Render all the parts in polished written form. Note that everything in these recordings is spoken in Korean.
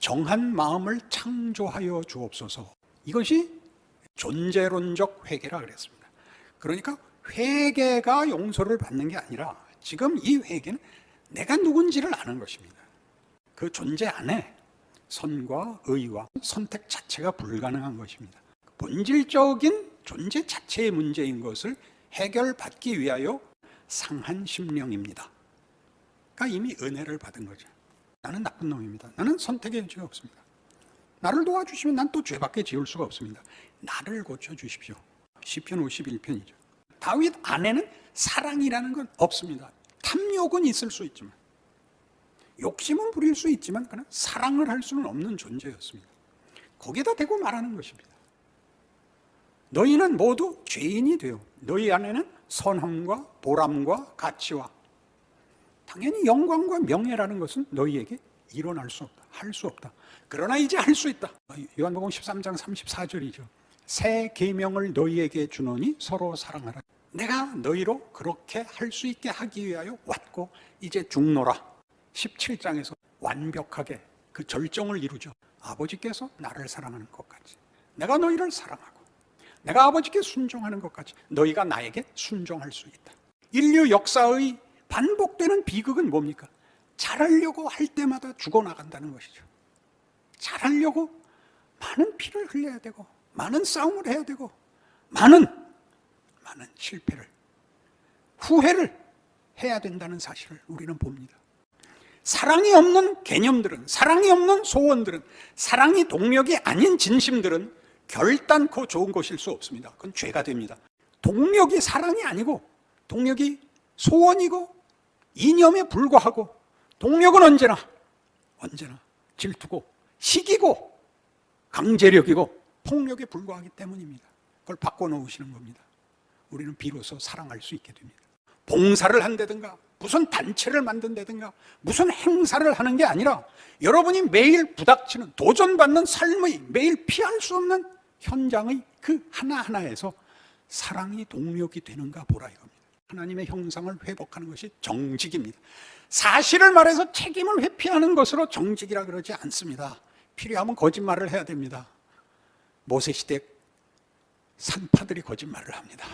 정한 마음을 창조하여 주옵소서. 이것이 존재론적 회개라 그랬습니다. 그러니까 회개가 용서를 받는 게 아니라 지금 이 회개는 내가 누군지를 아는 것입니다. 그 존재 안에 선과 의와 선택 자체가 불가능한 것입니다. 본질적인 존재 자체의 문제인 것을 해결받기 위하여 상한 심령입니다. 그러니까 이미 은혜를 받은 거죠. 나는 나쁜 놈입니다. 나는 선택의 여지가 없습니다. 나를 도와주시면 난 또 죄밖에 지을 수가 없습니다. 나를 고쳐주십시오. 시편 51편이죠. 다윗 안에는 사랑이라는 건 없습니다. 탐욕은 있을 수 있지만, 욕심은 부릴 수 있지만 그러나 사랑을 할 수는 없는 존재였습니다. 거기다 대고 말하는 것입니다. 너희는 모두 죄인이 되어 너희 안에는 선함과 보람과 가치와 당연히 영광과 명예라는 것은 너희에게 일어날 수 없다. 할 수 없다. 그러나 이제 할 수 있다. 요한복음 13장 34절이죠. 새 계명을 너희에게 주노니 서로 사랑하라. 내가 너희로 그렇게 할 수 있게 하기 위하여 왔고 이제 죽노라. 17장에서 완벽하게 그 절정을 이루죠. 아버지께서 나를 사랑하는 것 같이 내가 너희를 사랑하고 내가 아버지께 순종하는 것 같이 너희가 나에게 순종할 수 있다. 인류 역사의 반복되는 비극은 뭡니까? 잘하려고 할 때마다 죽어나간다는 것이죠. 잘하려고 많은 피를 흘려야 되고 많은 싸움을 해야 되고 많은 실패를, 후회를 해야 된다는 사실을 우리는 봅니다. 사랑이 없는 개념들은, 사랑이 없는 소원들은, 사랑이 동력이 아닌 진심들은 결단코 좋은 것일 수 없습니다. 그건 죄가 됩니다. 동력이 사랑이 아니고 동력이 소원이고 이념에 불과하고 동력은 언제나 질투고 시기고 강제력이고 폭력에 불과하기 때문입니다. 그걸 바꿔놓으시는 겁니다. 우리는 비로소 사랑할 수 있게 됩니다. 봉사를 한다든가 무슨 단체를 만든다든가 무슨 행사를 하는 게 아니라 여러분이 매일 부닥치는 도전받는 삶의 매일 피할 수 없는 현장의 그 하나하나에서 사랑이 동력이 되는가 보라 이겁니다. 하나님의 형상을 회복하는 것이 정직입니다. 사실을 말해서 책임을 회피하는 것으로 정직이라 그러지 않습니다. 필요하면 거짓말을 해야 됩니다. 모세시대 산파들이 거짓말을 합니다.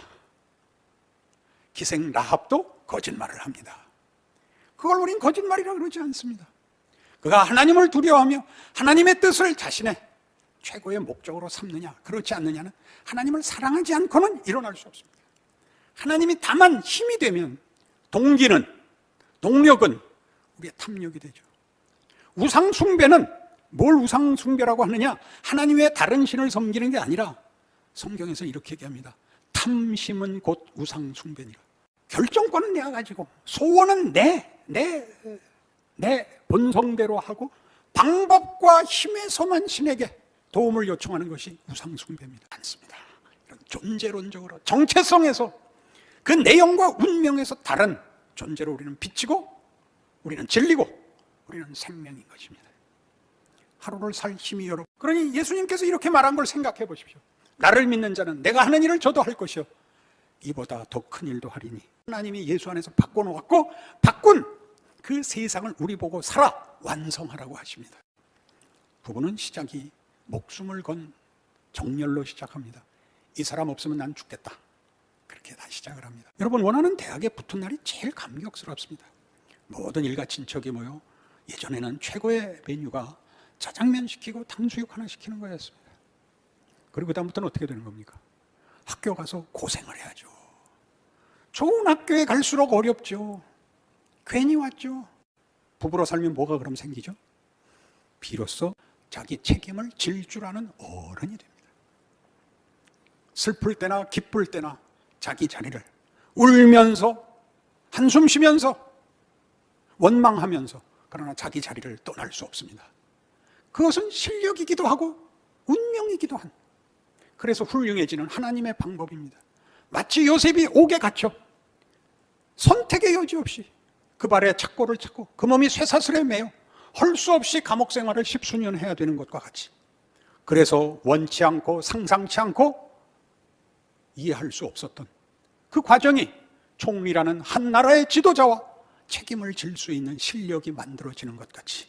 기생 라합도 거짓말을 합니다. 그걸 우린 거짓말이라 그러지 않습니다. 그가 하나님을 두려워하며 하나님의 뜻을 자신의 최고의 목적으로 삼느냐 그렇지 않느냐는 하나님을 사랑하지 않고는 일어날 수 없습니다. 하나님이 다만 힘이 되면 동력은 우리의 탐욕이 되죠. 우상숭배는 뭘 우상숭배라고 하느냐? 하나님 외에 다른 신을 섬기는 게 아니라 성경에서 이렇게 얘기합니다. 탐심은 곧 우상숭배니라. 결정권은 내가 가지고 소원은 내 본성대로 하고 방법과 힘에서만 신에게 도움을 요청하는 것이 우상숭배입니다. 않습니다. 이런 존재론적으로 정체성에서 그 내용과 운명에서 다른 존재로 우리는 비치고 우리는 진리고 우리는 생명인 것입니다. 하루를 살 힘이 여러분. 그러니 예수님께서 이렇게 말한 걸 생각해 보십시오. 나를 믿는 자는 내가 하는 일을 저도 할 것이요 이보다 더 큰 일도 하리니. 하나님이 예수 안에서 바꿔놓았고 바꾼 그 세상을 우리 보고 살아 완성하라고 하십니다. 부부는 시작이 목숨을 건 정열로 시작합니다. 이 사람 없으면 난 죽겠다. 그렇게 다 시작을 합니다. 여러분 원하는 대학에 붙은 날이 제일 감격스럽습니다. 모든 일가 친척이 모여 예전에는 최고의 메뉴가 짜장면 시키고 탕수육 하나 시키는 거였습니다. 그리고 그다음부터는 어떻게 되는 겁니까? 학교 가서 고생을 해야죠. 좋은 학교에 갈수록 어렵죠. 괜히 왔죠. 부부로 살면 뭐가 그럼 생기죠? 비로소 자기 책임을 질 줄 아는 어른이 됩니다. 슬플 때나 기쁠 때나 자기 자리를 울면서 한숨 쉬면서 원망하면서 그러나 자기 자리를 떠날 수 없습니다. 그것은 실력이기도 하고 운명이기도 한, 그래서 훌륭해지는 하나님의 방법입니다. 마치 요셉이 옥에 갇혀 선택의 여지 없이 그 발에 착고를 찾고 그 몸이 쇠사슬에 매여 할 수 없이 감옥 생활을 10수년 해야 되는 것과 같이, 그래서 원치 않고 상상치 않고 이해할 수 없었던 그 과정이 총리라는 한 나라의 지도자와 책임을 질 수 있는 실력이 만들어지는 것 같이